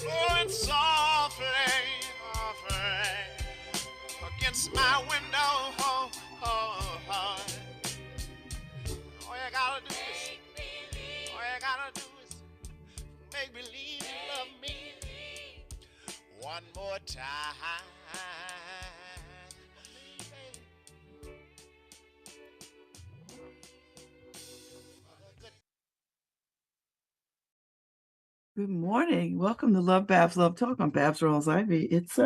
Rolling softly, softly against my window. Oh, oh, oh. All you gotta do is, all you gotta do is make believe you love me one more time. Good morning. Welcome to LoveBabz, LoveTalk on Babz Rawls-Ivy. It's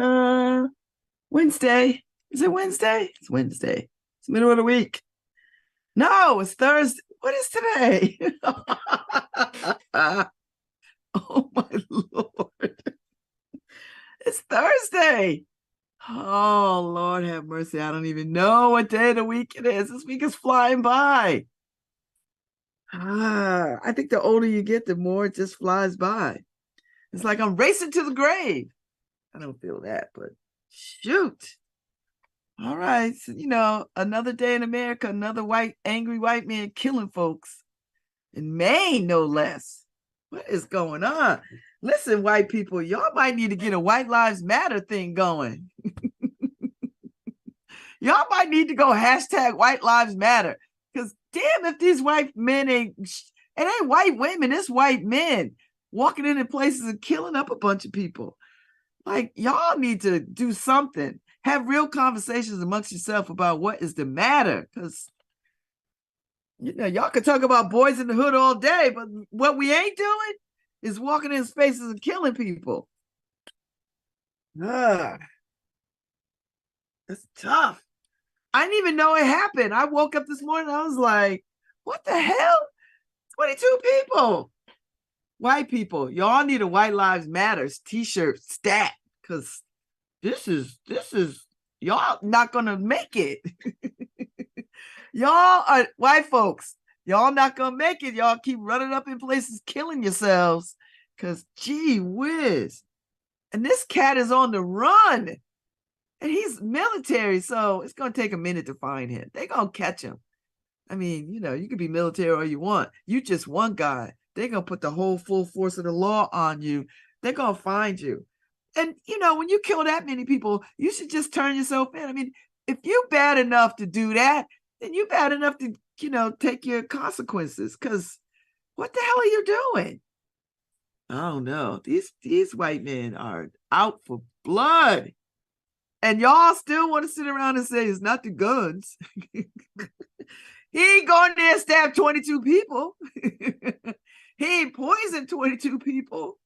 Wednesday. Is it Wednesday? It's Wednesday. It's the middle of the week. No, it's Thursday. What is today? Oh my Lord. It's Thursday. Oh Lord have mercy. I don't even know what day of the week it is. This week is flying by. I think the older you get, the more it just flies by. It's like I'm racing to the grave. I don't feel that, but shoot. All right. So, another day in America, another angry white man killing folks in Maine, no less. What is going on? Listen, white people, y'all might need to get a White Lives Matter thing going. Y'all might need to go hashtag White Lives Matter. Because damn, if these white men it ain't white women, it's white men walking into places and killing up a bunch of people. Like, y'all need to do something. Have real conversations amongst yourself about what is the matter. Because, y'all can talk about boys in the hood all day, but what we ain't doing is walking in spaces and killing people. That's tough. I didn't even know it happened. I woke up this morning, I was like, what the hell? 22 people. White people, y'all need a White Lives Matters t-shirt stat, because this is y'all not gonna make it. Y'all are white folks. Y'all not gonna make it. Y'all keep running up in places, killing yourselves. Because gee whiz. And this cat is on the run. And he's military, so it's gonna take a minute to find him. They're gonna catch him. I mean, you could be military all you want. You just one guy. They're gonna put the whole full force of the law on you. They're gonna find you. And when you kill that many people, you should just turn yourself in. I mean, if you're bad enough to do that, then you're bad enough to, take your consequences. Because what the hell are you doing? I don't know. These white men are out for blood. And y'all still want to sit around and say it's not the guns. He ain't going there and stab 22 people. He ain't poisoned 22 people.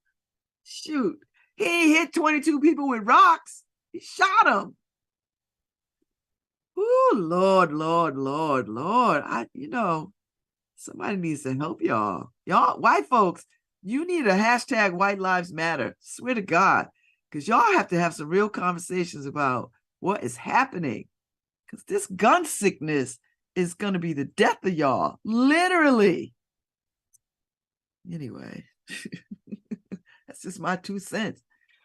Shoot. He ain't hit 22 people with rocks. He shot them. Oh, Lord, Lord, Lord, Lord. Somebody needs to help y'all. Y'all, white folks, you need a hashtag White Lives Matter. Swear to God. Because y'all have to have some real conversations about what is happening. Because this gun sickness is going to be the death of y'all. Literally. Anyway, that's just my 2 cents.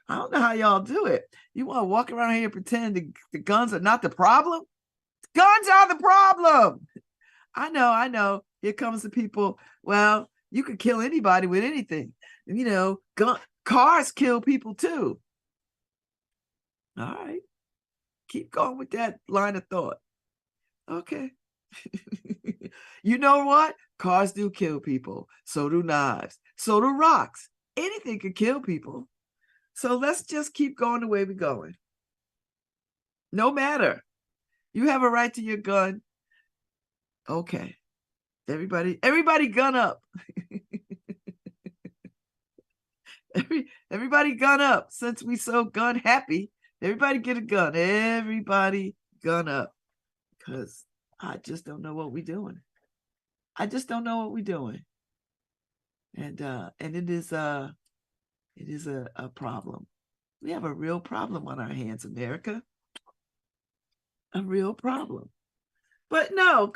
I don't know how y'all do it. You want to walk around here and pretend the guns are not the problem? Guns are the problem. I know. Here comes the people. Well, you could kill anybody with anything. Cars kill people too. All right. Keep going with that line of thought. Okay. You know what? Cars do kill people. So do knives. So do rocks. Anything can kill people. So let's just keep going the way we're going. No matter. You have a right to your gun. Okay. Everybody gun up. Everybody gun up. Since we so gun happy, everybody get a gun. Everybody gun up. Because I just don't know what we're doing. I just don't know what we're doing. And it is a problem. We have a real problem on our hands, America. A real problem. But no,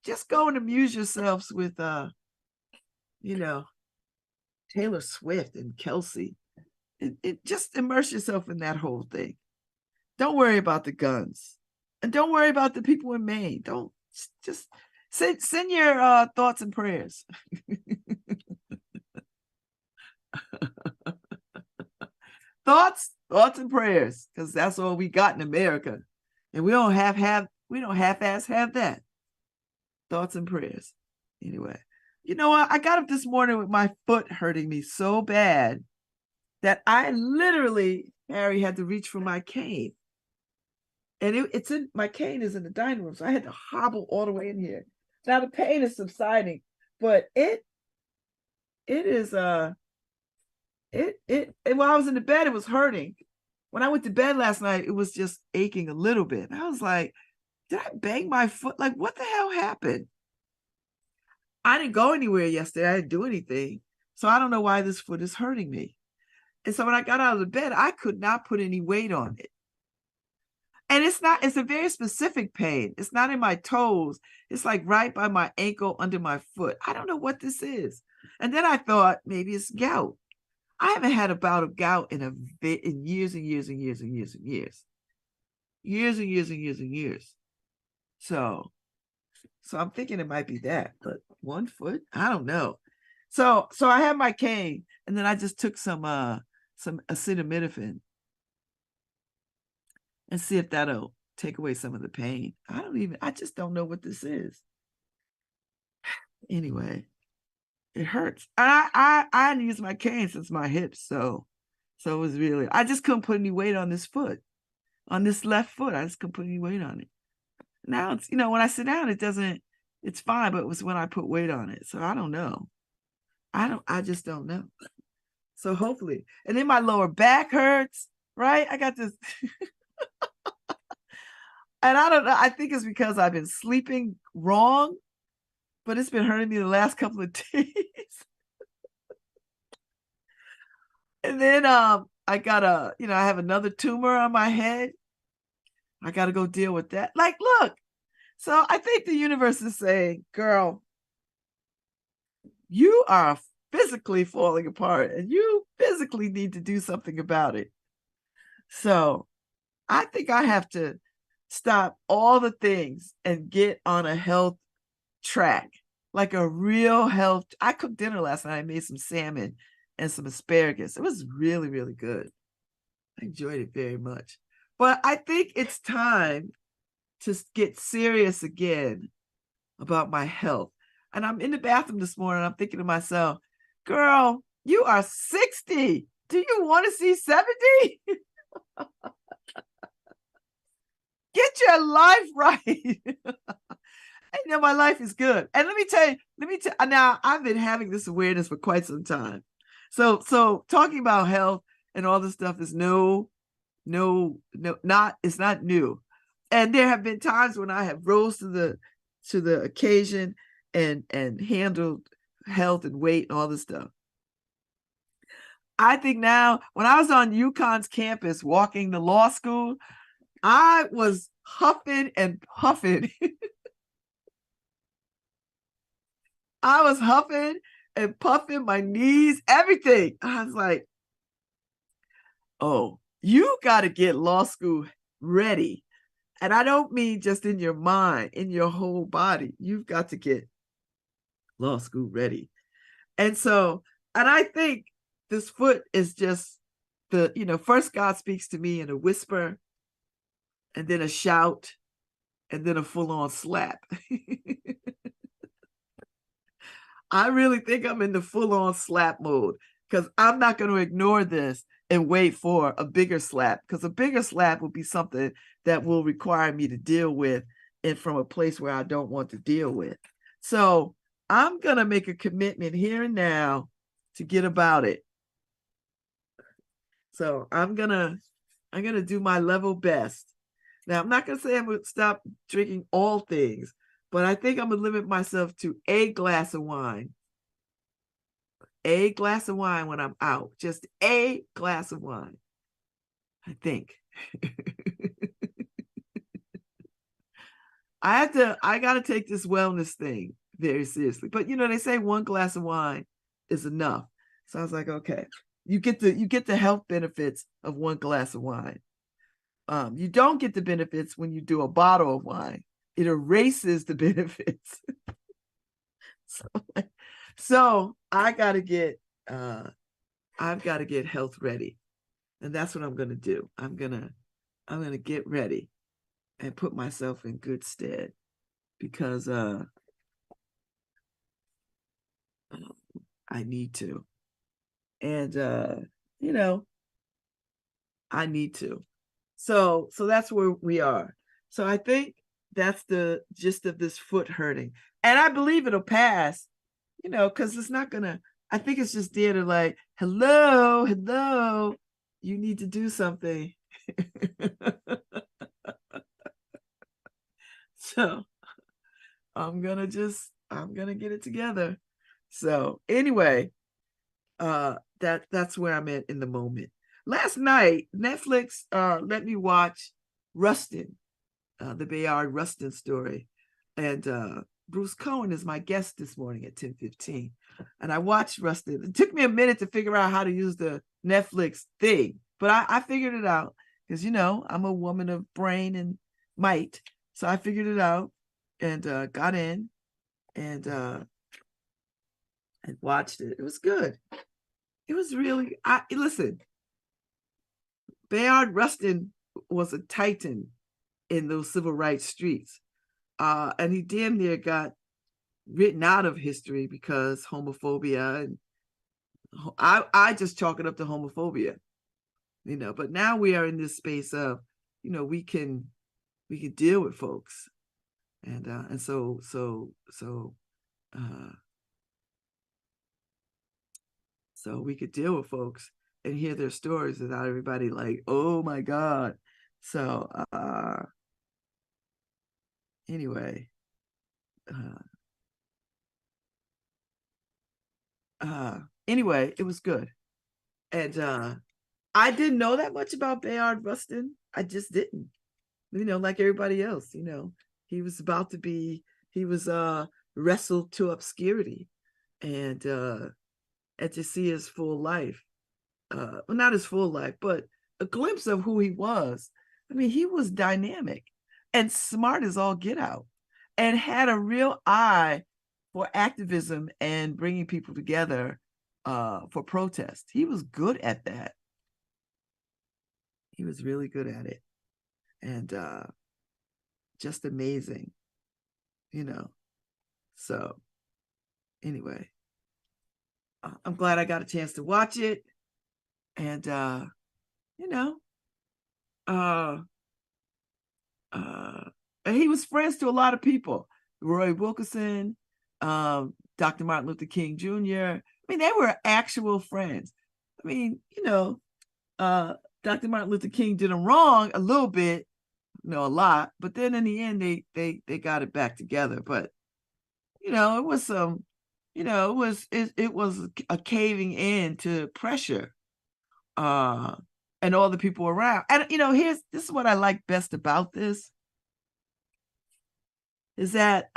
just go and amuse yourselves with Taylor Swift and Kelsey. Just immerse yourself in that whole thing. Don't worry about the guns. And don't worry about the people in Maine. Don't just send your thoughts and prayers. thoughts and prayers, because that's all we got in America. And we don't half-ass have that. Thoughts and prayers. Anyway, you know what? I got up this morning with my foot hurting me so bad that I literally, Harry, had to reach for my cane. And it's in my cane is in the dining room, so I had to hobble all the way in here. Now the pain is subsiding, but it is while I was in the bed, it was hurting. When I went to bed last night, it was just aching a little bit. I was like, did I bang my foot? Like, what the hell happened? I didn't go anywhere yesterday. I didn't do anything. So I don't know why this foot is hurting me. And so when I got out of the bed, I could not put any weight on it. And it's a very specific pain. It's not in my toes. It's like right by my ankle under my foot. I don't know what this is. And then I thought maybe it's gout. I haven't had a bout of gout in years and years and years and years and years. Years and years and years and years. So I'm thinking it might be that, but one foot, I don't know. So I have my cane, and then I just took some acetaminophen and see if that'll take away some of the pain. I just don't know what this is. Anyway, it hurts. I hadn't used my cane since my hips, so it was really, I just couldn't put any weight on this foot, on this left foot. I just couldn't put any weight on it. Now it's, when I sit down, it's fine, but it was when I put weight on it. So I don't know. I just don't know. So hopefully, and then my lower back hurts, right? I got this. And I don't know. I think it's because I've been sleeping wrong, but it's been hurting me the last couple of days. And then I got I have another tumor on my head. I got to go deal with that. Like, look. So I think the universe is saying, girl, you are physically falling apart and you physically need to do something about it. So I think I have to stop all the things and get on a health track, like a real health. I cooked dinner last night. I made some salmon and some asparagus. It was really, really good. I enjoyed it very much. But I think it's time to get serious again about my health. And I'm in the bathroom this morning. I'm thinking to myself, girl, you are 60. Do you want to see 70? Get your life right. My life is good. And let me tell you, now I've been having this awareness for quite some time. So talking about health and all this stuff is it's not new. And there have been times when I have rose to the occasion and handled health and weight and all this stuff. I think now, when I was on UConn's campus walking to law school, I was huffing and puffing. I was huffing and puffing, my knees, everything. I was like, oh, you got to get law school ready. And I don't mean just in your mind, in your whole body. You've got to get law school ready. And I think this foot is just first God speaks to me in a whisper, and then a shout, and then a full-on slap. I really think I'm in the full-on slap mode, because I'm not going to ignore this and wait for a bigger slap, because a bigger slap will be something that will require me to deal with and from a place where I don't want to deal with. So I'm going to make a commitment here and now to get about it. So I'm going to do my level best. Now, I'm not going to say I'm going to stop drinking all things, but I think I'm going to limit myself to a glass of wine. A glass of wine when I'm out. Just a glass of wine, I think. I got to take this wellness thing very seriously. But, they say one glass of wine is enough. So I was like, okay, you get the health benefits of one glass of wine. You don't get the benefits when you do a bottle of wine. It erases the benefits. So I've got to get health ready. And that's what I'm going to do. I'm going to get ready and put myself in good stead because I need to. And you know, I need to. So that's where we are. So I think that's the gist of this foot hurting. And I believe it'll pass, because it's not gonna, I think it's just there to like, hello, you need to do something. So I'm gonna get it together. So anyway, that's where I'm at in the moment. Last night, Netflix let me watch Rustin, the Bayard Rustin story. And Bruce Cohen is my guest this morning at 10:15. And I watched Rustin. It took me a minute to figure out how to use the Netflix thing, but I figured it out because, I'm a woman of brain and might. So I figured it out and got in and watched it. It was good. It was really, listen, Bayard Rustin was a titan in those civil rights streets. And he damn near got written out of history because homophobia. And I just chalk it up to homophobia, but now we are in this space of, we can deal with folks. And so we could deal with folks and hear their stories without everybody like, oh my God. So anyway, anyway, it was good. And I didn't know that much about Bayard Rustin. I just didn't, like everybody else, he was wrestled to obscurity and to see his full life. Well, not his full life, but a glimpse of who he was. I mean, he was dynamic and smart as all get out and had a real eye for activism and bringing people together for protest. He was good at that. He was really good at it. And just amazing, So anyway, I'm glad I got a chance to watch it. And, and he was friends to a lot of people. Roy Wilkerson, Dr. Martin Luther King Jr. I mean, they were actual friends. I mean, Dr. Martin Luther King did him wrong a little bit, a lot, but then in the end, they got it back together. But, it was some, it was a caving in to pressure. And all the people around. And this is what I like best about this is that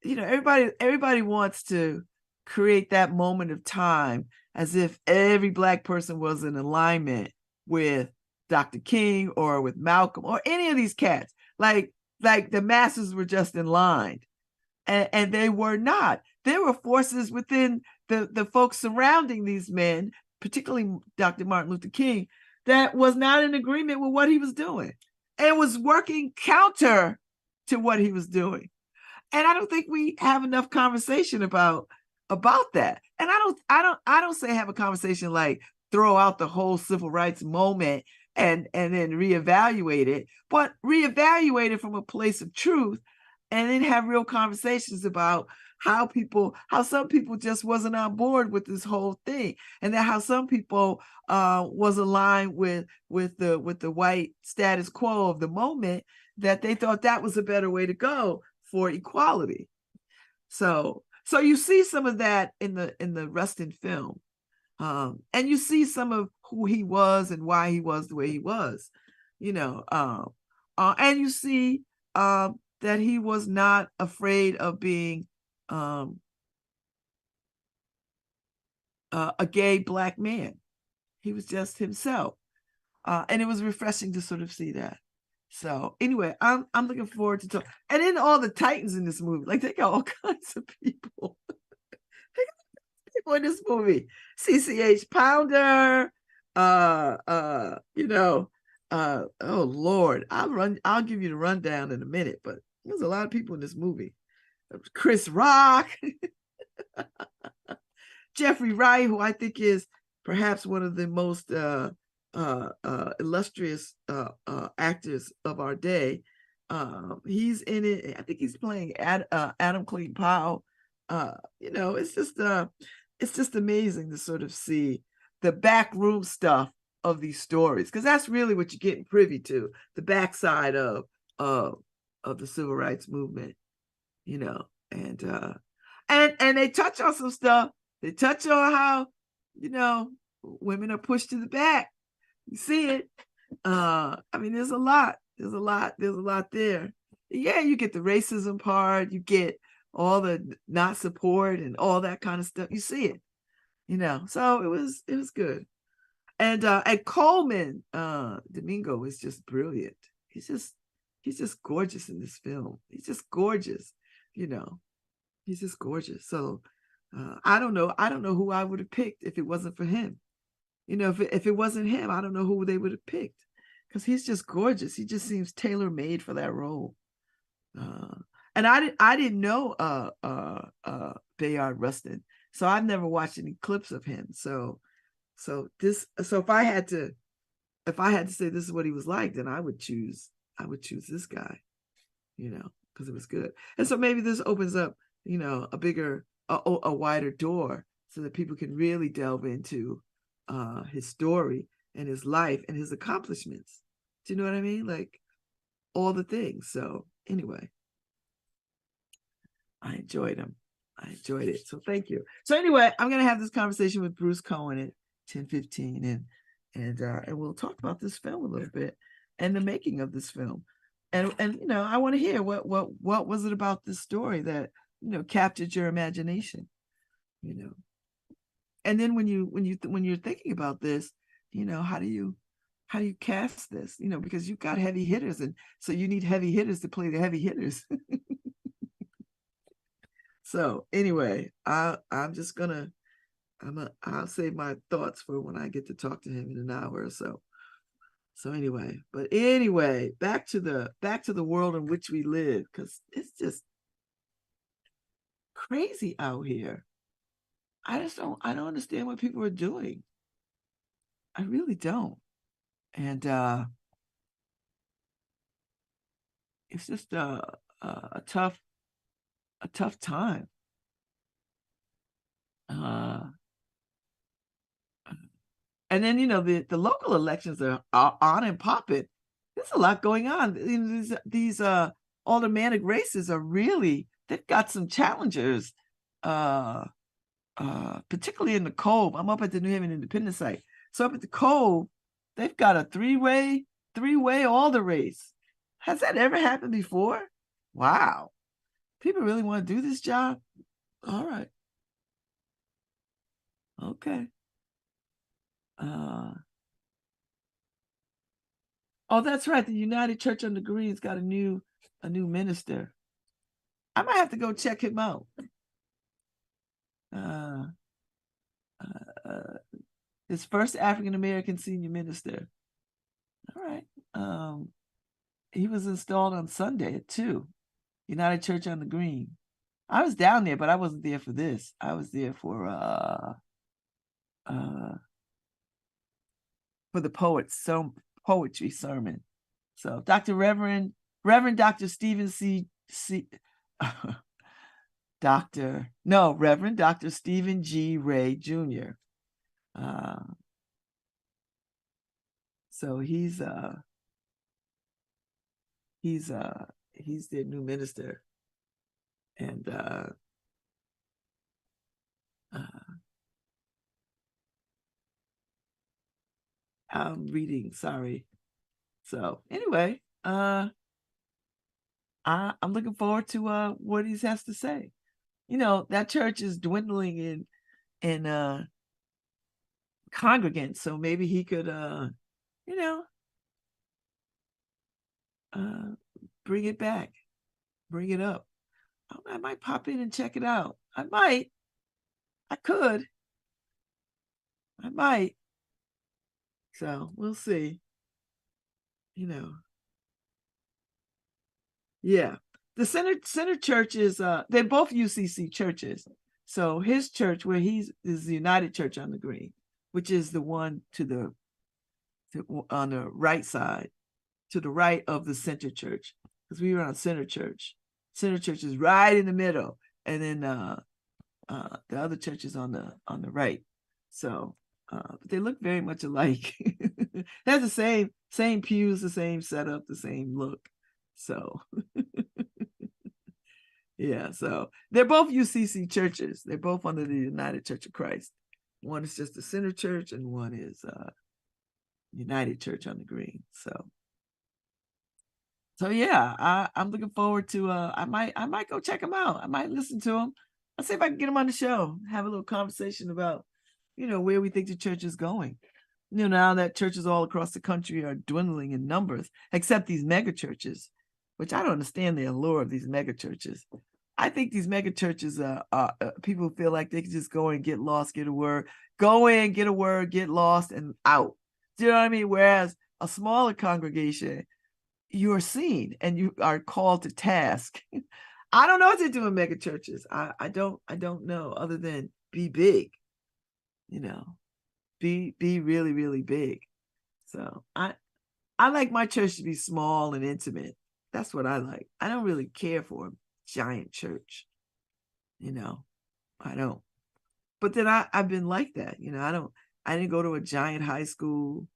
everybody wants to create that moment of time as if every Black person was in alignment with Dr. King or with Malcolm or any of these cats. Like the masses were just in line. And they were not. There were forces within the folks surrounding these men, particularly Dr. Martin Luther King, that was not in agreement with what he was doing and was working counter to what he was doing. And I don't think we have enough conversation about that. And I don't say have a conversation like throw out the whole civil rights moment and then reevaluate it, but reevaluate it from a place of truth and then have real conversations about how some people just wasn't on board with this whole thing, and then how some people was aligned with the white status quo of the moment, that they thought that was a better way to go for equality. So you see some of that in the Rustin film, and you see some of who he was and why he was the way he was, and you see that he was not afraid of being a gay Black man. He was just himself. And it was refreshing to sort of see that. So anyway, I'm looking forward to talk. And then all the Titans in this movie, like they got all kinds of people. People in this movie. CCH Pounder, you know, oh Lord, I'll give you the rundown in a minute, but there's a lot of people in this movie. Chris Rock, Jeffrey Wright, who I think is perhaps one of the most illustrious actors of our day. He's in it. I think he's playing Adam Clayton Powell. You know, it's just amazing to sort of see the backroom stuff of these stories, because that's really what you're getting privy to, the backside of the civil rights movement, you know, and they touch on some stuff. They touch on how, you know, women are pushed to the back. You see it. I mean, there's a lot there. Yeah, you get the racism part, you get all the not support and all that kind of stuff. You see it, you know. So it was good. And Coleman Domingo is just brilliant. He's just gorgeous in this film. He's just gorgeous, you know. He's just gorgeous. So I don't know who I would have picked if it wasn't for him. You know, if it wasn't him, I don't know who they would have picked, because he's just gorgeous. He just seems tailor-made for that role. And I didn't know Bayard Rustin, so I've never watched any clips of him. So if I had to say this is what he was like, then I would choose this guy, you know, because it was good. And so maybe this opens up, you know, a wider door so that people can really delve into his story and his life and his accomplishments. Do you know what I mean? Like all the things. So anyway, I enjoyed him. I enjoyed it. So thank you. So anyway, I'm going to have this conversation with Bruce Cohen at 10:15, and we'll talk about this film a little bit and the making of this film. And you know, I want to hear what was it about this story that, you know, captured your imagination, you know. And then when you're thinking about this, you know, how do you cast this, you know, because you've got heavy hitters, and so you need heavy hitters to play the heavy hitters. So anyway, I'll save my thoughts for when I get to talk to him in an hour or so. So anyway, back to the world in which we live, because it's just crazy out here. I don't understand what people are doing. I really don't. And it's just a tough time. And then, you know, the local elections are on and popping. There's a lot going on. These aldermanic races are really, they've got some challengers, particularly in the Cove. I'm up at the New Haven Independence site. So up at the Cove, they've got a three-way alder race. Has that ever happened before? Wow. People really want to do this job? All right. Okay. Oh, that's right. The United Church on the Green's got a new minister. I might have to go check him out. His first African-American senior minister. All right. He was installed on Sunday at 2. United Church on the Green. I was down there, but I wasn't there for this. I was there for the poetry sermon. So Reverend Dr. Stephen Reverend Dr. Stephen G. Ray Jr. So he's their new minister. And I'm reading, sorry. So anyway, I'm looking forward to what he has to say. You know, that church is dwindling in congregants, so maybe he could you know, bring it back, bring it up. I might pop in and check it out. I might. So we'll see. You know, yeah. The center church is they're both UCC churches. So his church, where he's is the United Church on the Green, which is the one on the right side, to the right of the center church, because we were on center church. Center church is right in the middle, and then the other church is on the right. So but they look very much alike. They have the same pews, the same setup, the same look. So yeah, so they're both UCC churches. They're both under the United Church of Christ. One is just the Center Church, and one is United Church on the Green. So yeah, I'm looking forward to. I might go check them out. I might listen to them. I'll see if I can get them on the show. Have a little conversation about, where we think the church is going. Now that churches all across the country are dwindling in numbers, except these mega churches, which I don't understand the allure of these mega churches. I think these mega churches, people feel like they can just go and get lost, get a word, go in, get a word, get lost, and out. Do you know what I mean? Whereas a smaller congregation, you're seen and you are called to task. I don't know what to do in mega churches. I don't know, other than be big, be really, really big. So I like my church to be small and intimate. That's what I like. I don't really care for a giant church. I don't. But then I've been like that. I didn't go to a giant high school.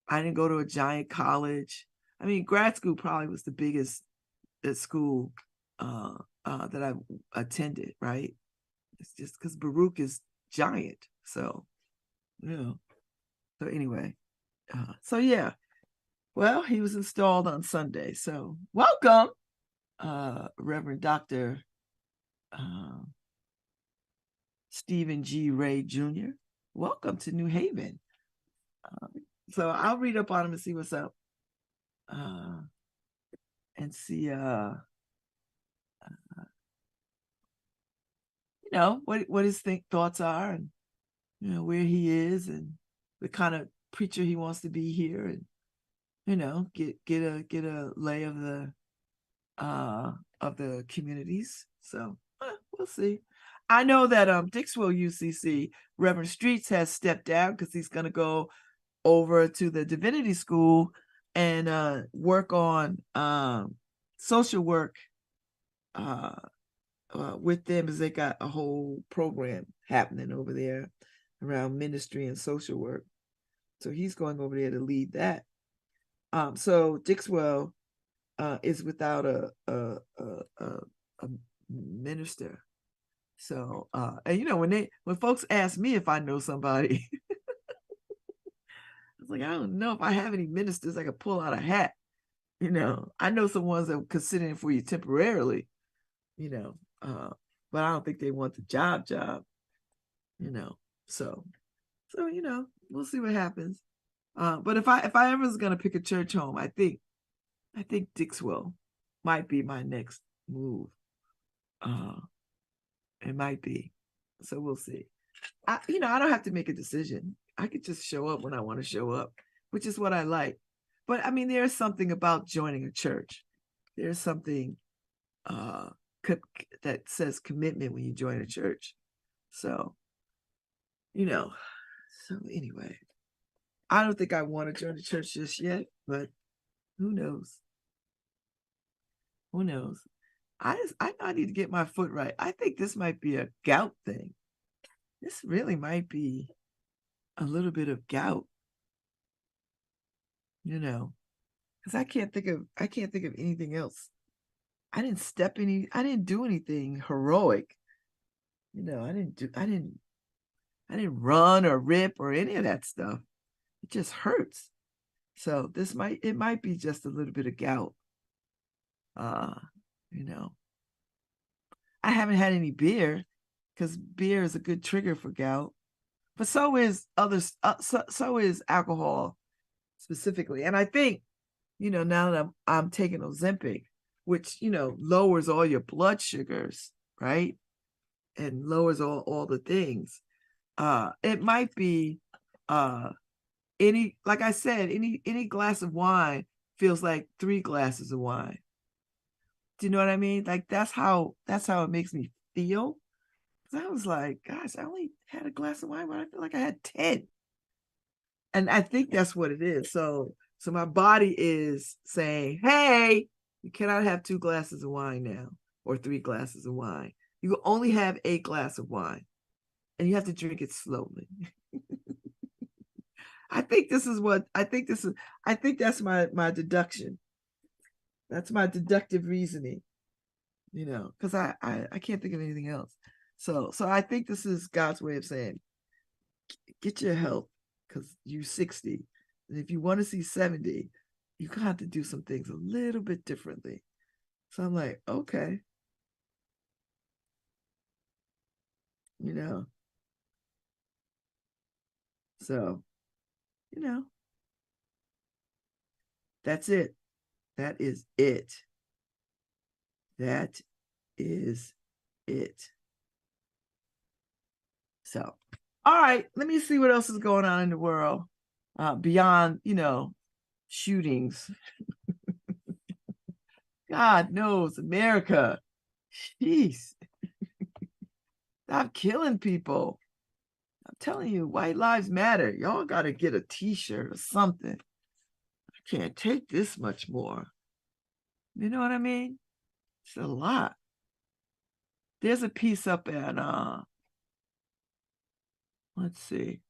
I didn't go to a giant college. I mean, grad school probably was the biggest school that I attended, right? It's just because Baruch is giant. So, So anyway, so yeah. Well, he was installed on Sunday. So welcome, Reverend Dr. Stephen G. Ray Jr. Welcome to New Haven. So I'll read up on him and see what's up. And see what his thoughts are, and where he is, and the kind of preacher he wants to be here, and get a lay of the communities. So we'll see. I know that Dixwell UCC Reverend Streets has stepped down because he's going to go over to the divinity school and work on social work with them, as they got a whole program happening over there around ministry and social work. So he's going over there to lead that. So Dixwell is without a minister. So and when folks ask me if I know somebody, I was like, I don't know if I have any ministers I could pull out a hat. I know some ones that are considering for you temporarily, but I don't think they want the job. So we'll see what happens. But if I ever was gonna pick a church home, I think Dixwell might be my next move. It might be. So we'll see. I don't have to make a decision. I could just show up when I want to show up, which is what I like. But I mean, there's something about joining a church. There's something that says commitment when you join a church. So, so anyway, I don't think I want to join the church just yet, but who knows? Who knows? I need to get my foot right. I think this might be a gout thing. This really might be a little bit of gout, because I can't think of anything else. I didn't do anything heroic. I didn't run or rip or any of that stuff. It just hurts. So it might be just a little bit of gout. I haven't had any beer, because beer is a good trigger for gout, but so is others. So is alcohol specifically. And I think, now that I'm taking Ozempic, which, lowers all your blood sugars, right? And lowers all the things. It might be like I said, any glass of wine feels like 3 glasses of wine. Do you know what I mean? Like that's how it makes me feel. I was like, gosh, I only had a glass of wine, but I feel like I had 10. And I think that's what it is. So my body is saying, hey, you cannot have 2 glasses of wine now, or 3 glasses of wine. You can only have a glass of wine, and you have to drink it slowly. I think that's my deduction. That's my deductive reasoning, because I can't think of anything else. So I think this is God's way of saying, get your health, because you're 60. And if you want to see 70, you got to do some things a little bit differently. So I'm like, okay. So, that's it. That is it. That is it. So, all right, let me see what else is going on in the world beyond, shootings. God knows, America. Jeez. Stop killing people. I'm telling you, white lives matter. Y'all got to get a t-shirt or something. I can't take this much more. You know what I mean? It's a lot. There's a piece up at let's see.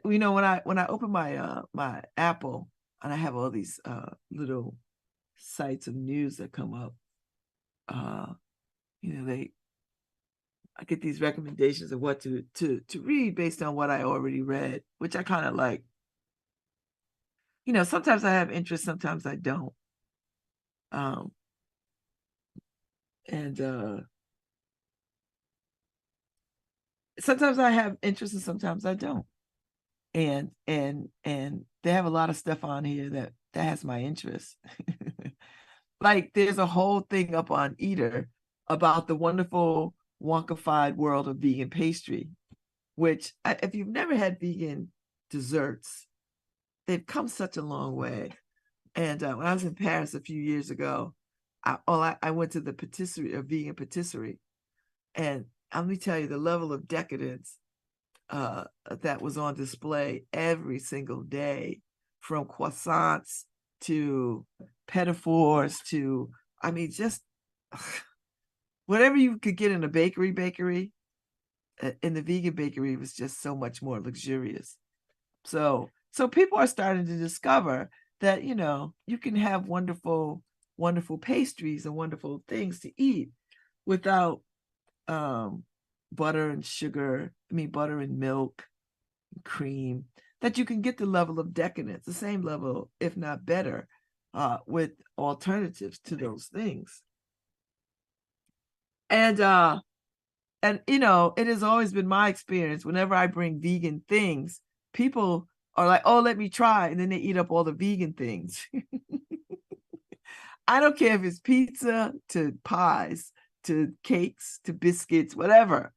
When I open my my Apple, and I have all these little sites of news that come up, I get these recommendations of what to read based on what I already read, which I kind of like. Sometimes I have interest, sometimes I don't. And sometimes I have interest and sometimes I don't. And they have a lot of stuff on here that has my interest. Like there's a whole thing up on Eater about the wonderful wonkified world of vegan pastry, which if you've never had vegan desserts, they've come such a long way. And when I was in Paris a few years ago, I went to the patisserie, a vegan patisserie, and let me tell you, the level of decadence that was on display every single day, from croissants to pedophores to, just whatever you could get in a bakery, in the vegan bakery was just so much more luxurious. So people are starting to discover that, you can have wonderful, wonderful pastries and wonderful things to eat without butter and sugar, butter and milk and cream, that you can get the level of decadence, the same level, if not better, with alternatives to those things. And it has always been my experience, whenever I bring vegan things, people are like, oh, let me try, and then they eat up all the vegan things. I don't care if it's pizza to pies to cakes to biscuits, whatever.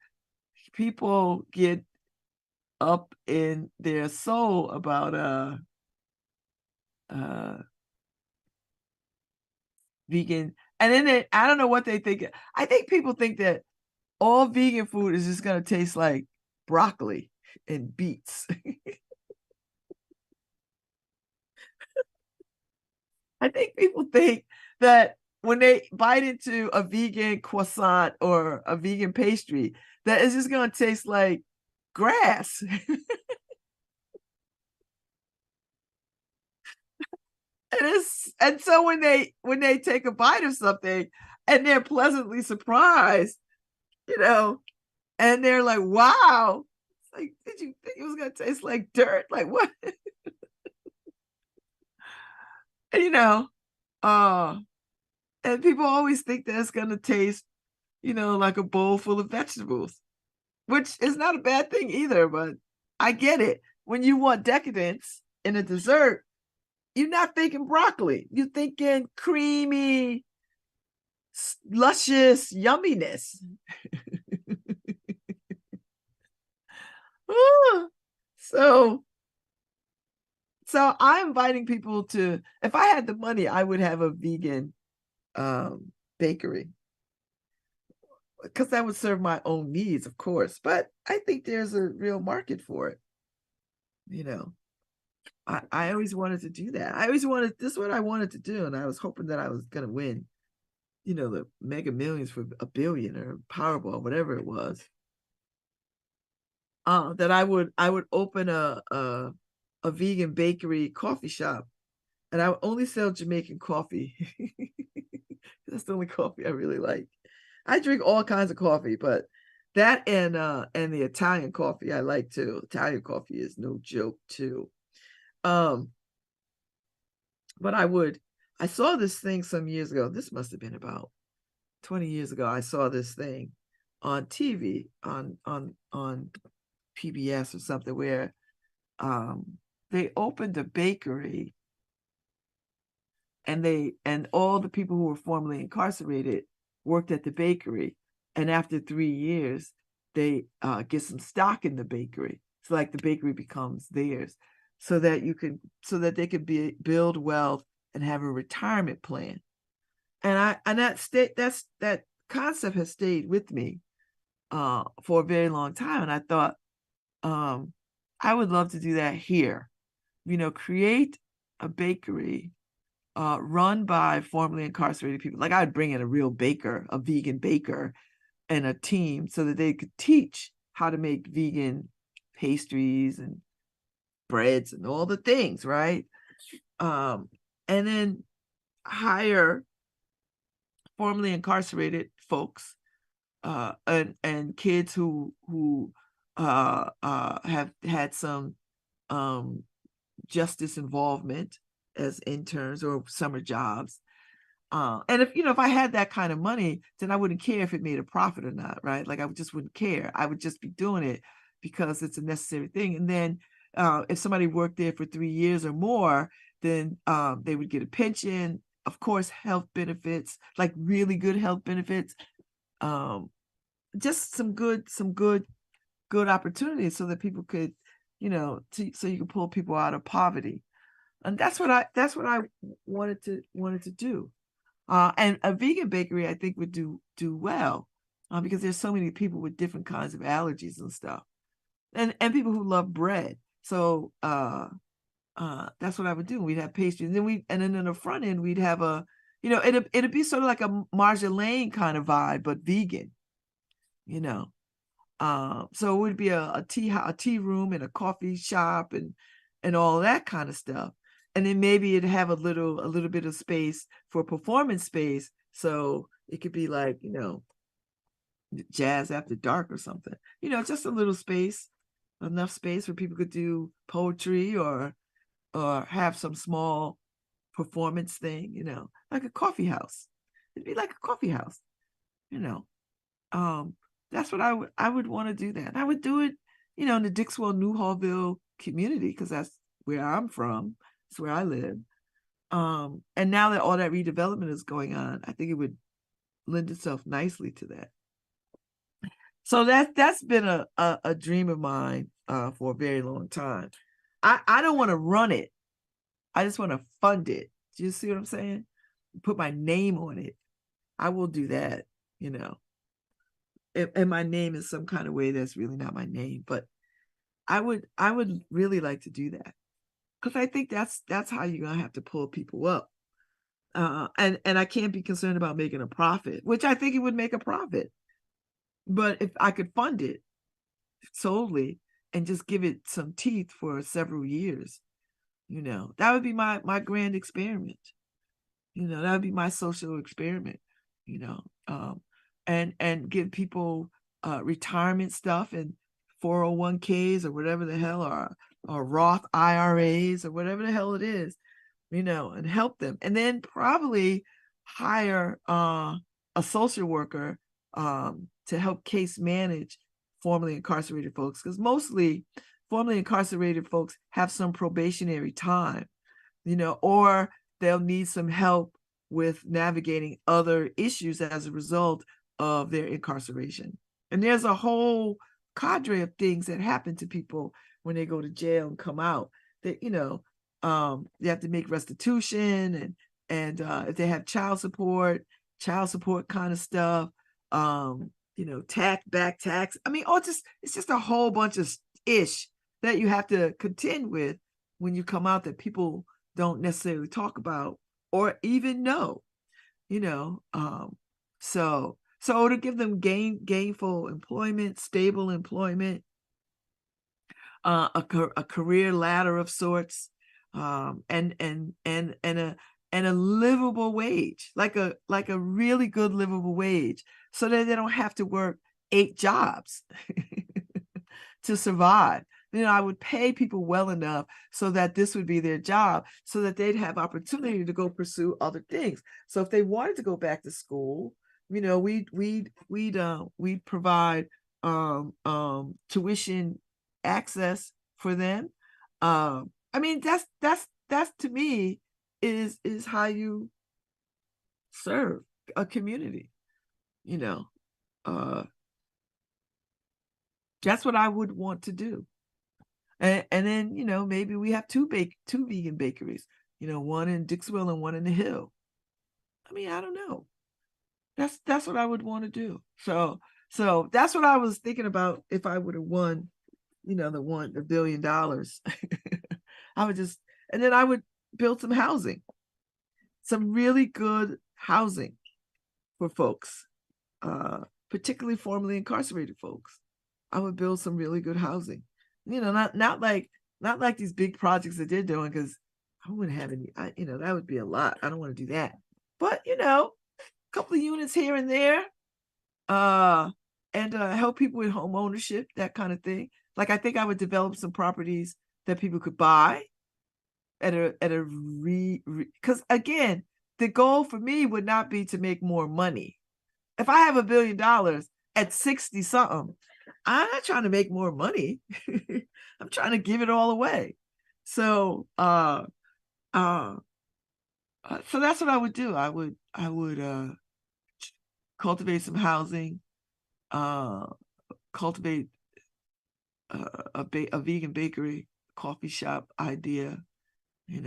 People get up in their soul about vegan, and then I don't know what they think. I think people think that all vegan food is just going to taste like broccoli and beets. I think people think that when they bite into a vegan croissant or a vegan pastry, that it's just going to taste like grass. And so when they take a bite of something and they're pleasantly surprised, and they're like, wow, it's like, did you think it was going to taste like dirt? Like what? And, and people always think that it's going to taste, like a bowl full of vegetables, which is not a bad thing either, but I get it. When you want decadence in a dessert, you're not thinking broccoli. You're thinking creamy, luscious yumminess. So So I'm inviting people to, if I had the money, I would have a vegan bakery, because that would serve my own needs, of course. But I think there's a real market for it. I always wanted to do that. This is what I wanted to do. And I was hoping that I was going to win, the Mega Millions for $1 billion or Powerball, whatever it was. That I would open a vegan bakery coffee shop, and I would only sell Jamaican coffee. That's the only coffee I really like. I drink all kinds of coffee, but that and the Italian coffee I like too. Italian coffee is no joke too. But I saw this thing some years ago. This must have been about 20 years ago. I saw this thing on TV, on PBS or something, where they opened a bakery, and all the people who were formerly incarcerated worked at the bakery, and after 3 years they get some stock in the bakery, so like the bakery becomes theirs, so that they could build wealth and have a retirement plan. And that concept has stayed with me for a very long time. And I thought, I would love to do that here. Create a bakery run by formerly incarcerated people. Like, I'd bring in a real baker, a vegan baker, and a team, so that they could teach how to make vegan pastries and breads and all the things, right? And then hire formerly incarcerated folks and kids who have had some justice involvement as interns or summer jobs. And if I had that kind of money, then I wouldn't care if it made a profit or not, right? Like, I just wouldn't care. I would just be doing it because it's a necessary thing. And then if somebody worked there for 3 years or more, then they would get a pension, of course, health benefits, like really good health benefits, just some good opportunities, so that people could, so you can pull people out of poverty. And that's what I wanted to do. And a vegan bakery, I think, would do well, because there's so many people with different kinds of allergies and stuff, and people who love bread. So that's what I would do. We'd have pastries, and then in the front end we'd have it'd be sort of like a Marjolaine kind of vibe, but vegan. So it would be a tea room and a coffee shop and all that kind of stuff. And then maybe it'd have a little bit of space for performance space. So it could be like, jazz after dark or something, just a little space, enough space where people could do poetry or have some small performance thing, like a coffee house. It'd be like a coffee house, that's what I would want to do that. I would do it, in the Dixwell, Newhallville community, because that's where I'm from. It's where I live. And now that all that redevelopment is going on, I think it would lend itself nicely to that. So that's been a dream of mine for a very long time. I don't want to run it. I just want to fund it. Do you see what I'm saying? Put my name on it. I will do that, and my name is some kind of way that's really not my name, but I would really like to do that, because I think that's how you're gonna have to pull people up. And I can't be concerned about making a profit, which I think it would make a profit. But if I could fund it solely and just give it some teeth for several years, that would be my grand experiment. That would be my social experiment, and give people retirement stuff and 401ks or whatever the hell, or Roth IRAs or whatever the hell it is, and help them. And then probably hire a social worker to help case manage formerly incarcerated folks, because mostly formerly incarcerated folks have some probationary time, or they'll need some help with navigating other issues as a result of their incarceration. And there's a whole cadre of things that happen to people when they go to jail and come out that, you have to make restitution, and if they have child support kind of stuff, back tax. I mean, it's just a whole bunch of ish that you have to contend with when you come out that people don't necessarily talk about or even know, so to give them gainful employment, stable employment, a career ladder of sorts, and a livable wage, like a really good livable wage, so that they don't have to work 8 jobs to survive. I would pay people well enough so that this would be their job, so that they'd have opportunity to go pursue other things. So if they wanted to go back to school, we'd provide tuition access for them. I mean, that's to me is how you serve a community. That's what I would want to do. And then, maybe we have two vegan bakeries, one in Dixwell and one in the Hill. I mean, I don't know. That's what I would want to do. So that's what I was thinking about if I would have won, the $1 billion. I would and then I would build some housing, some really good housing for folks, particularly formerly incarcerated folks. I would build some really good housing. Not like these big projects that they're doing, because I wouldn't have any. That would be a lot. I don't want to do that. But a couple of units here and there, and help people with home ownership, that kind of thing. Like, I think I would develop some properties that people could buy because again, the goal for me would not be to make more money. If I have $1 billion at 60 something, I'm not trying to make more money. I'm trying to give it all away. So so that's what I would do. I would cultivate some housing, cultivate a vegan bakery, coffee shop idea, and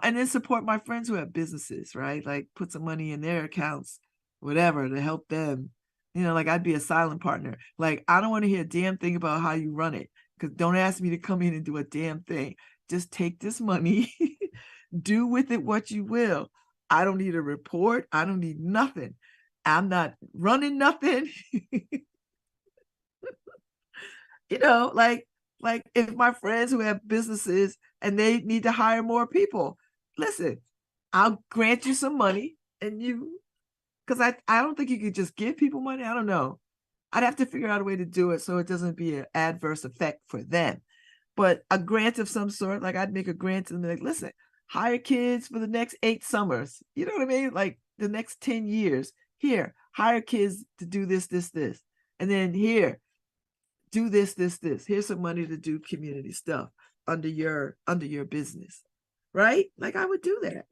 then support my friends who have businesses, right? Like, put some money in their accounts, whatever, to help them. Like, I'd be a silent partner. Like, I don't want to hear a damn thing about how you run it, because don't ask me to come in and do a damn thing. Just take this money, do with it what you will. I don't need a report. I don't need nothing. I'm not running nothing. Like if my friends who have businesses and they need to hire more people, listen, I'll grant you some money, and because I don't think you could just give people money. I don't know. I'd have to figure out a way to do it so it doesn't be an adverse effect for them. But a grant of some sort, like, I'd make a grant and be like, listen, hire kids for the next 8 summers. You know what I mean? Like, the next 10 years. Here, hire kids to do this. And then here, do this. Here's some money to do community stuff under your business. Right? Like, I would do that.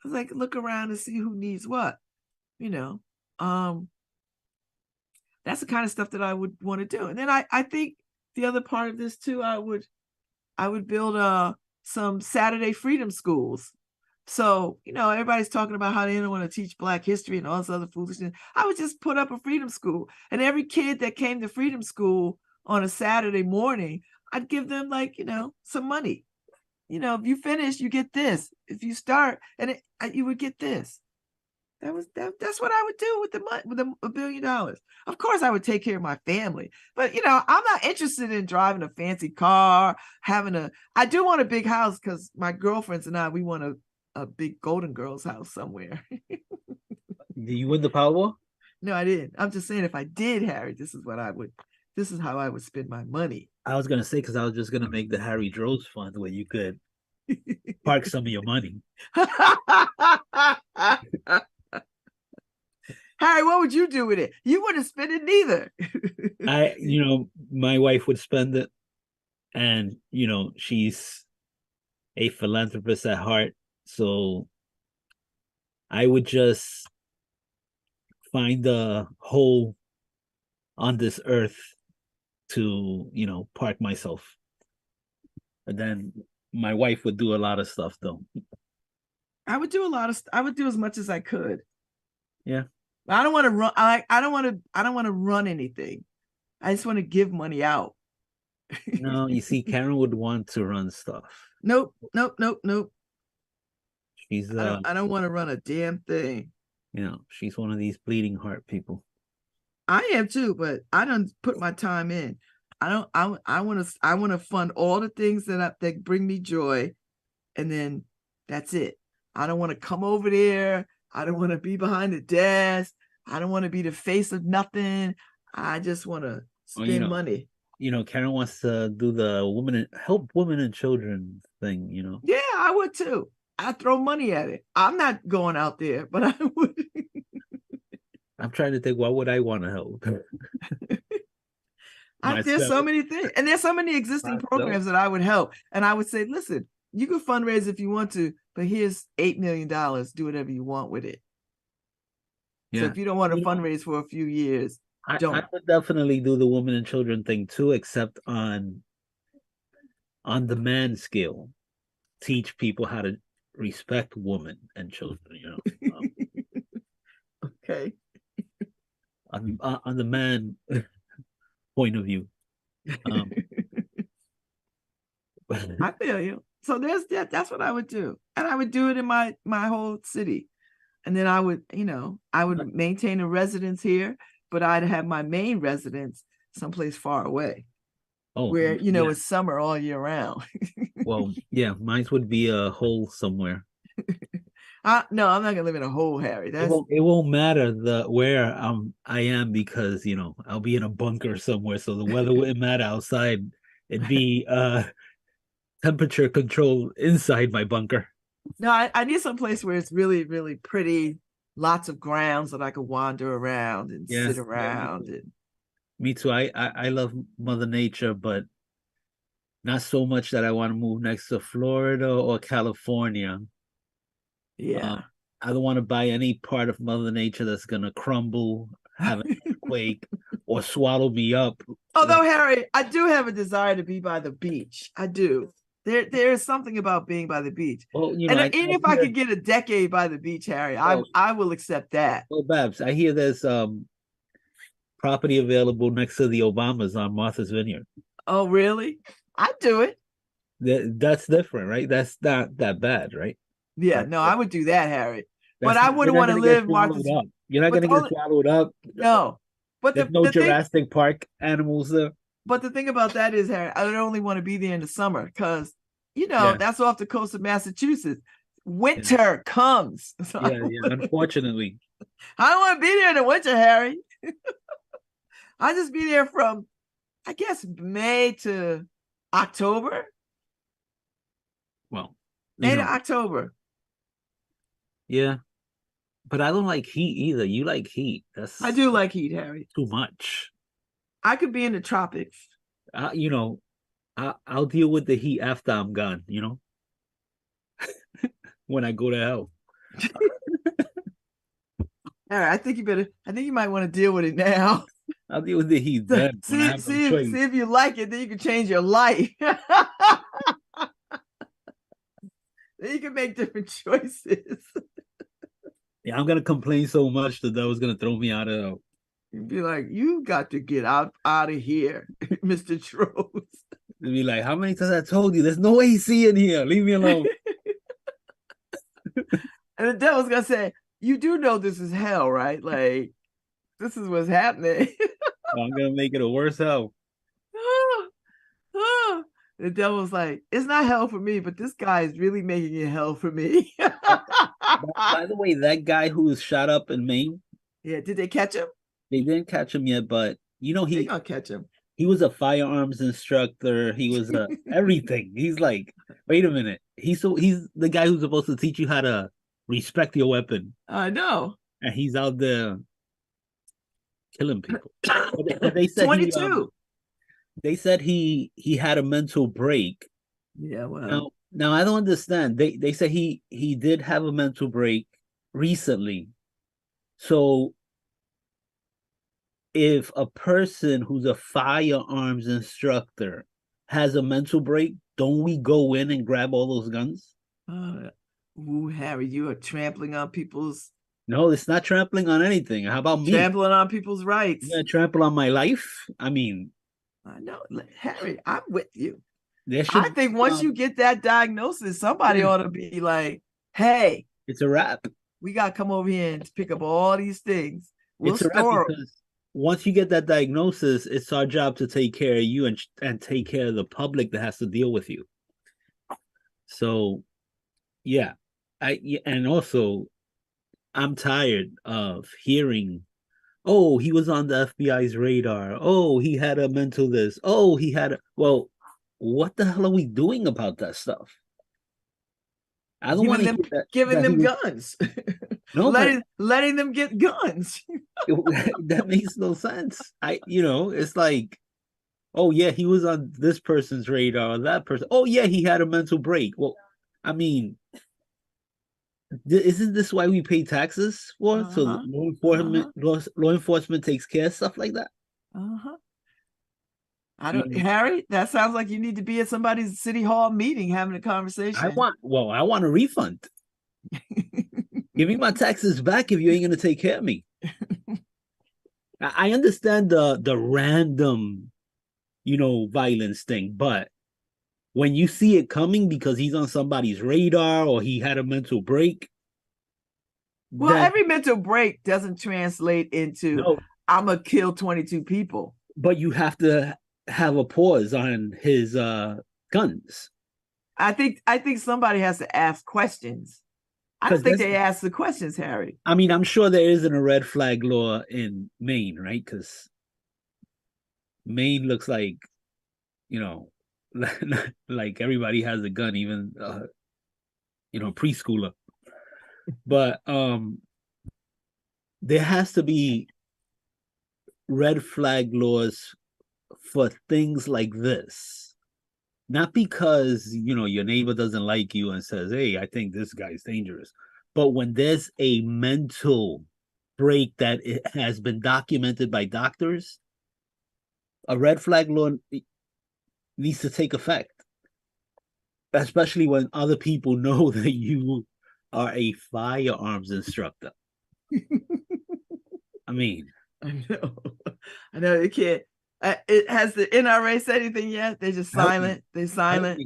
Like, look around and see who needs what. That's the kind of stuff that I would want to do. And then I think the other part of this too, I would build some Saturday freedom schools. So, everybody's talking about how they don't want to teach Black history and all this other foolishness. I would just put up a freedom school, and every kid that came to freedom school on a Saturday morning, I'd give them, like, some money. If you finish, you get this. If you start, and you would get this. That's what I would do with the money, with $1 billion. Of course, I would take care of my family, but I'm not interested in driving a fancy car, I do want a big house, because my girlfriends and I, we want a big Golden Girls house somewhere. Did you win the Powerball? No, I didn't. I'm just saying, if I did, Harry, this is how I would spend my money. I was gonna say, because I was just gonna make the Harry Droz fund where you could park some of your money. Harry, what would you do with it? You wouldn't spend it neither. My wife would spend it, and she's a philanthropist at heart, so I would just find a hole on this earth to park myself. But then my wife would do a lot of stuff though. I would do a lot of. I would do as much as I could. Yeah. I don't want to run. I don't want to. I don't want to run anything. I just want to give money out. No, you see, Karen would want to run stuff. Nope. Nope. Nope. Nope. She's I don't want to run a damn thing. you know, she's one of these bleeding heart people. I am too, but I don't put my time in. I want to fund all the things that bring me joy, and then that's it. I don't want to come over there. I don't want to be behind the desk. I don't want to be the face of nothing. I just want to spend money. You know, Karen wants to do the help women and children thing, you know. Yeah, I would too. I throw money at it. I'm not going out there, but I would. I'm trying to think, why would I want to help? There's so many things, and there's so many existing programs that I would help. And I would say, listen, you can fundraise if you want to, but here's $8 million. Do whatever you want with it. Yeah. So if you don't want to fundraise for a few years, don't. I would definitely do the women and children thing too, except on the man scale. Teach people how to respect women and children, you know. Okay. On the man point of view. I feel you. So that's what I would do. And I would do it in my whole city. And then I would maintain a residence here, but I'd have my main residence someplace far away. Oh, where, it's summer all year round. Well, yeah, mine would be a hole somewhere. No, I'm not gonna live in a hole, Harry. It won't matter where I am, because I'll be in a bunker somewhere, so the weather wouldn't matter outside. It'd be temperature controlled inside my bunker. No, I need some place where it's really, really pretty, lots of grounds that I could wander around and sit around. Yeah. Me too. I love Mother Nature, but not so much that I want to move next to Florida or California. Yeah. I don't want to buy any part of Mother Nature that's going to crumble, have an earthquake, or swallow me up. Although, Harry, I do have a desire to be by the beach. I do. There is something about being by the beach. Well, even if I could get a decade by the beach, Harry, I will accept that. Well, Babz, I hear there's property available next to the Obamas on Martha's Vineyard. Oh, really? I'd do it. That's different, right? That's not that bad, right? Yeah, no, I would do that, Harry. But I wouldn't want to live Martha's. You're not going to get swallowed up. No. But there's no Jurassic Park animals there. But the thing about that is, Harry, I would only want to be there in the summer because, that's off the coast of Massachusetts. Winter comes. So unfortunately. I don't want to be there in the winter, Harry. I'll just be there from, I guess, May to October. Well, May to October. Yeah. But I don't like heat either. You like heat. I do like heat, Harry. Too much. I could be in the tropics. I'll deal with the heat after I'm gone, when I go to hell. All right, I think you might want to deal with it now. I'll deal with the heat then. See if you like it, then you can change your life. Then you can make different choices. Yeah, I'm gonna complain so much that was gonna throw me out of. You'd be like, you got to get out of here, Mr. Trost. They'd be like, how many times I told you there's no AC in here? Leave me alone. And the devil's gonna say, you do know this is hell, right? Like, this is what's happening. I'm gonna make it a worse hell. The devil's like, it's not hell for me, but this guy is really making it hell for me. By the way, that guy who was shot up in Maine. Yeah, did they catch him? They didn't catch him yet, but they gonna catch him. He was a firearms instructor. He was everything. He's like, wait a minute. He's the guy who's supposed to teach you how to respect your weapon. I know. And he's out there killing people. But they said 22. They said he had a mental break. Yeah, well. Now I don't understand. They said he did have a mental break recently. So if a person who's a firearms instructor has a mental break, don't we go in and grab all those guns? Ooh, Harry, you are trampling on people's No, it's not trampling on anything. How about me? trampling on people's rights. You're gonna trample on my life? I mean, I know, Harry, I'm with you. there I should think once you get that diagnosis, somebody ought to be like, hey, it's a wrap. we got to come over here and pick up all these things. We'll It's a wrap store them. because once you get that diagnosis, it's our job to take care of you and take care of the public that has to deal with you. So, yeah, and also I'm tired of hearing, oh, he was on the FBI's radar. Oh, he had a mental this. Oh, he had a well, what the hell are we doing about that stuff? I don't want to hear that. Giving them guns. No, letting them get guns. that makes no sense. It's like, oh yeah, he was on this person's radar or that person. Oh yeah, he had a mental break. Well, I mean, isn't this why we pay taxes for? So law enforcement takes care of stuff like that. Harry, that sounds like you need to be at somebody's city hall meeting having a conversation. I want a refund. Give me my taxes back if you ain't gonna take care of me. I understand the random, violence thing, but when you see it coming because he's on somebody's radar or he had a mental break. Well, every mental break doesn't translate into I'm gonna kill 22 people. But you have to have a pause on his guns. I think somebody has to ask questions. I don't think they ask the questions, Harry. I mean, I'm sure there isn't a red flag law in Maine, right? Because Maine looks like, like everybody has a gun, even preschooler. But there has to be red flag laws for things like this, not because your neighbor doesn't like you and says, hey, I think this guy's dangerous, but when there's a mental break that it has been documented by doctors, a red flag law needs to take effect, especially when other people know that you are a firearms instructor. I mean, I know you can't. Has the NRA said anything yet? They're just silent. They're silent.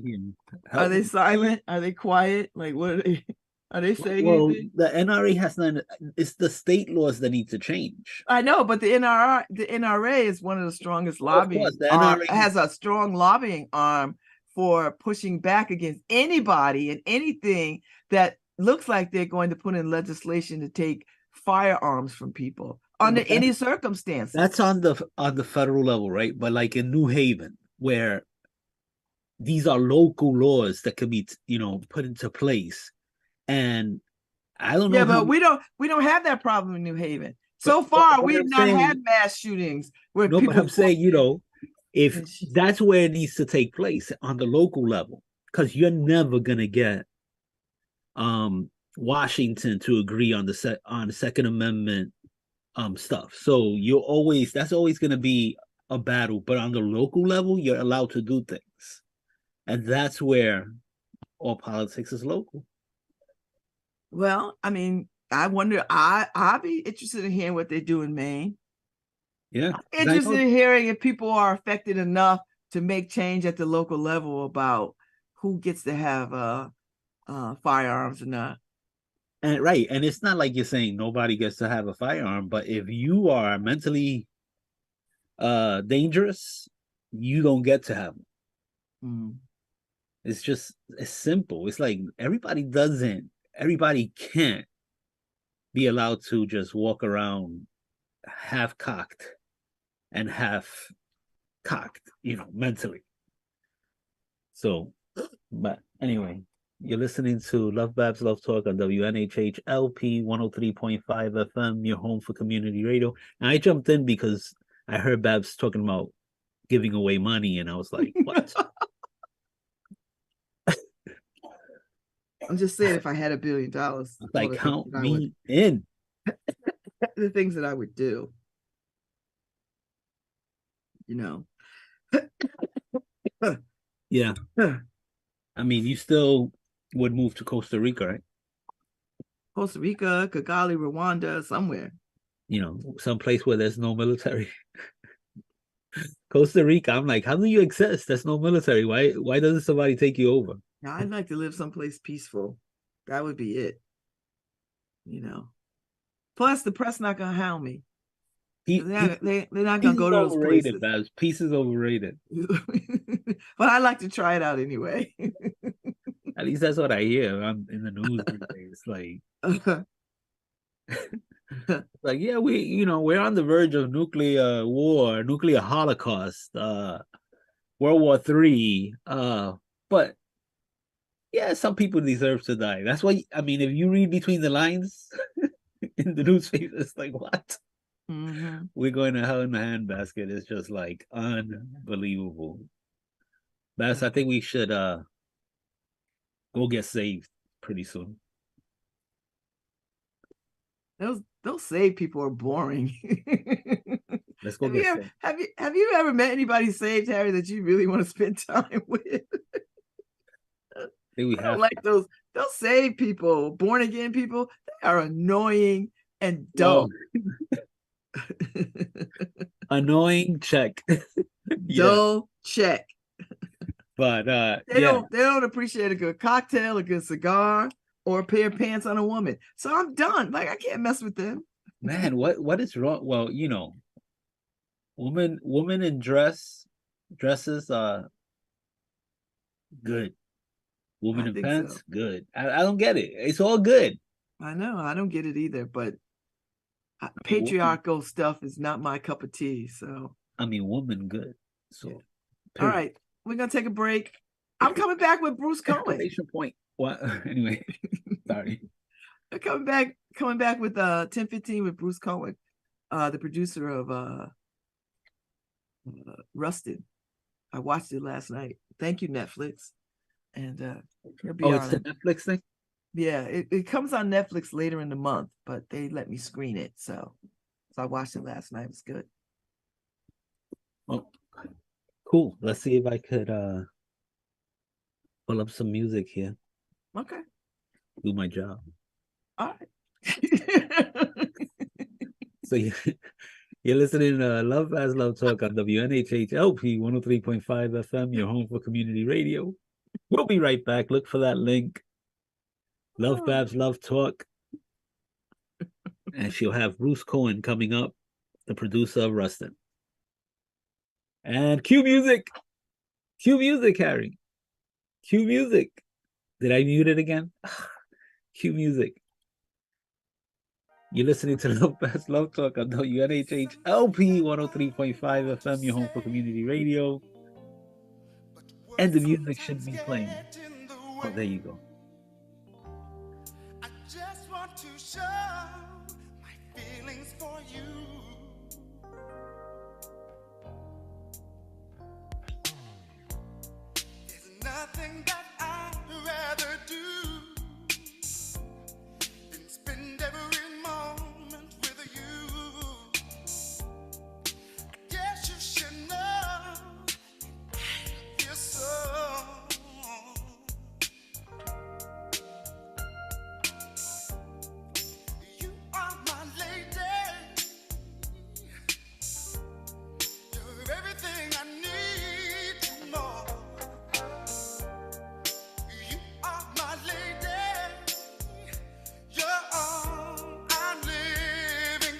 Are they silent? Are they quiet? Like, what are they? Are they saying anything? The NRA has not. It's the state laws that need to change. I know, but the NRA is one of the strongest lobbying. The NRA has a strong lobbying arm for pushing back against anybody and anything that looks like they're going to put in legislation to take firearms from people under any circumstances. That's on the federal level, right? But like in New Haven, where these are local laws that could be put into place, and I don't know. Yeah, but we don't have that problem in New Haven. So far, we've not had mass shootings where people. But I'm saying, if that's where it needs to take place on the local level, because you're never gonna get Washington to agree on the Second Amendment stuff. So that's always going to be a battle, but on the local level, you're allowed to do things. And that's where all politics is local. Well, I mean, I wonder, I'll be interested in hearing what they do in Maine. Yeah. I'm interested in hearing if people are affected enough to make change at the local level about who gets to have firearms or not. And right, and it's not like you're saying nobody gets to have a firearm, but if you are mentally dangerous, you don't get to have them. It's simple. It's like everybody can't be allowed to just walk around half cocked and half cocked, mentally. So, but anyway, you're listening to LoveBabz, LoveTalk on WNHH LP 103.5 FM, your home for community radio. And I jumped in because I heard Babz talking about giving away money, and I was like, what? I'm just saying, if I had $1 billion, like, count me in. The things that I would do, Yeah. I mean, you still would move to Costa Rica, right? Costa Rica, Kigali, Rwanda, somewhere. You know, someplace where there's no military. Costa Rica, I'm like, how do you exist? There's no military. Why doesn't somebody take you over? Now, I'd like to live someplace peaceful. That would be it. You know. Plus, the press not gonna hound me. They're not gonna go to those overrated, places. Babz. Peace is overrated. But I like to try it out anyway. At least that's what I hear in the news these days. Like, yeah, we're on the verge of nuclear war, nuclear holocaust, World War III. But yeah, some people deserve to die. That's why, I mean, if you read between the lines in the newspaper, it's like, what? Mm-hmm. We're going to hell in the handbasket. It's just like unbelievable. Babz, I think we should go get saved pretty soon. Those saved people are boring. Let's go get saved. Have you ever met anybody saved, Harry, that you really want to spend time with? I don't like those saved people, born again people. They are annoying and dumb. Annoying, check. Dull, check. But they don't appreciate a good cocktail, a good cigar, or a pair of pants on a woman. So I'm done. Like, I can't mess with them. Man, what is wrong? Well, women in dresses are good. Women in pants, so. Good. I don't get it. It's all good. I know. I don't get it either, but patriarchal stuff is not my cup of tea. So I mean, woman good. So yeah. All right. We're gonna take a break. I'm coming back with Bruce Cohen. Point. What? Anyway, sorry. Coming back with 10:15 with Bruce Cohen, the producer of Rusted. I watched it last night. Thank you, Netflix. And he'll be on it's the Netflix thing? Yeah, it comes on Netflix later in the month, but they let me screen it. So I watched it last night. It was good. Oh, cool. Let's see if I could pull up some music here. Okay. Do my job. All right. So you're listening to LoveBabz LoveTalk on WNHH LP 103.5 FM, your home for community radio. We'll be right back. Look for that link. LoveBabz LoveTalk. And she'll have Bruce Cohen coming up, the producer of Rustin. And cue music. Cue music, Harry. Cue music. Did I mute it again? Cue music. You're listening to LoveBabz LoveTalk on WNHH LP 103.5 FM, your home for community radio. And the music should be playing. Oh, there you go. I just want to show my feelings for you. There's nothing that